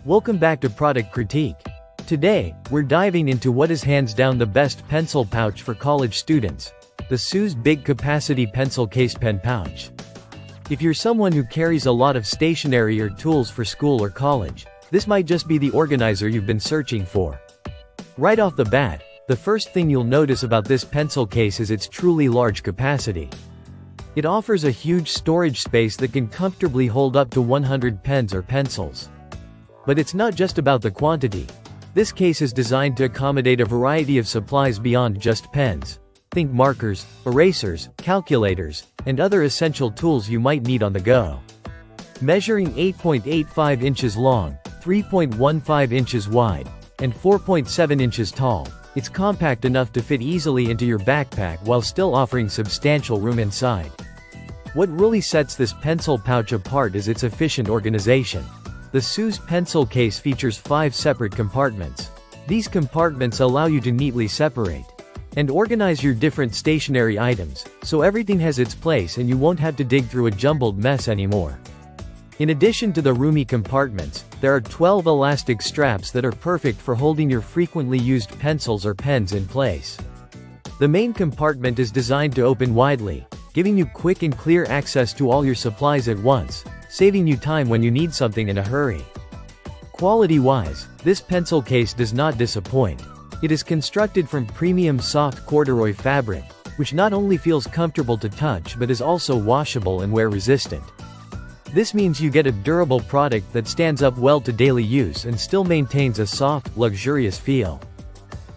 Welcome back to Product Critique. Today, we're diving into what is hands down the best pencil pouch for college students, the Sooez Big Capacity Pencil Case Pen Pouch. If you're someone who carries a lot of stationery or tools for school or college, this might just be the organizer you've been searching for. Right off the bat, the first thing you'll notice about this pencil case is its truly large capacity. It offers a huge storage space that can comfortably hold up to 100 pens or pencils. But it's not just about the quantity. This case is designed to accommodate a variety of supplies beyond just pens. Think markers, erasers, calculators, and other essential tools you might need on the go. Measuring 8.85 inches long, 3.15 inches wide, and 4.7 inches tall, it's compact enough to fit easily into your backpack while still offering substantial room inside. What really sets this pencil pouch apart is its efficient organization. The Sooez pencil case features 5 separate compartments. These compartments allow you to neatly separate and organize your different stationery items, so everything has its place and you won't have to dig through a jumbled mess anymore. In addition to the roomy compartments, there are 12 elastic straps that are perfect for holding your frequently used pencils or pens in place. The main compartment is designed to open widely, giving you quick and clear access to all your supplies at once, saving you time when you need something in a hurry. Quality-wise, this pencil case does not disappoint. It is constructed from premium soft corduroy fabric, which not only feels comfortable to touch but is also washable and wear-resistant. This means you get a durable product that stands up well to daily use and still maintains a soft, luxurious feel.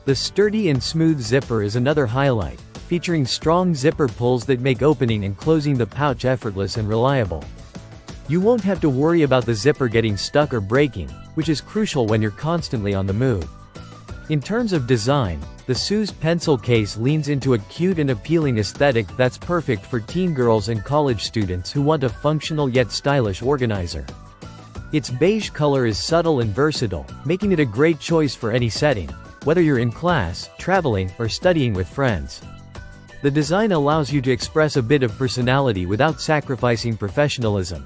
The sturdy and smooth zipper is another highlight, featuring strong zipper pulls that make opening and closing the pouch effortless and reliable. You won't have to worry about the zipper getting stuck or breaking, which is crucial when you're constantly on the move. In terms of design, the Sooez pencil case leans into a cute and appealing aesthetic that's perfect for teen girls and college students who want a functional yet stylish organizer. Its beige color is subtle and versatile, making it a great choice for any setting, whether you're in class, traveling, or studying with friends. The design allows you to express a bit of personality without sacrificing professionalism.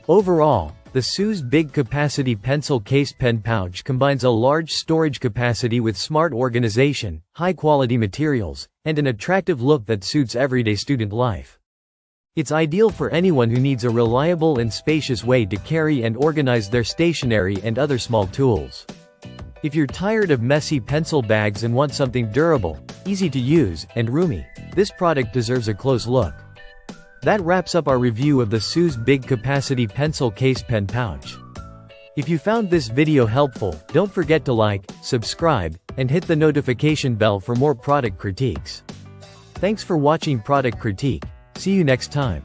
Overall, the Sooez Big Capacity Pencil Case Pen Pouch combines a large storage capacity with smart organization, high-quality materials, and an attractive look that suits everyday student life. It's ideal for anyone who needs a reliable and spacious way to carry and organize their stationery and other small tools. If you're tired of messy pencil bags and want something durable, easy to use, and roomy, this product deserves a close look. That wraps up our review of the Sooez Big Capacity Pencil Case Pen Pouch. If you found this video helpful, don't forget to like, subscribe, and hit the notification bell for more product critiques. Thanks for watching Product Critique. See you next time.